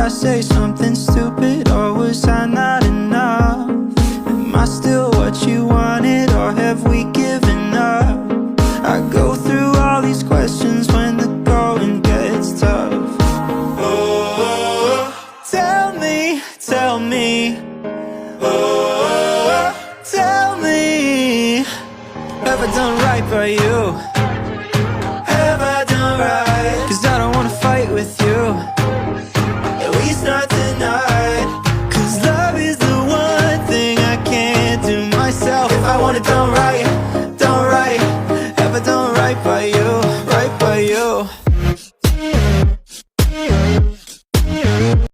I say something stupid, or was I not enough? Am I still what you wanted, or have we given up? I go through all these questions when the going gets tough. Oh, tell me, tell me. Oh, tell me, have I done right by you?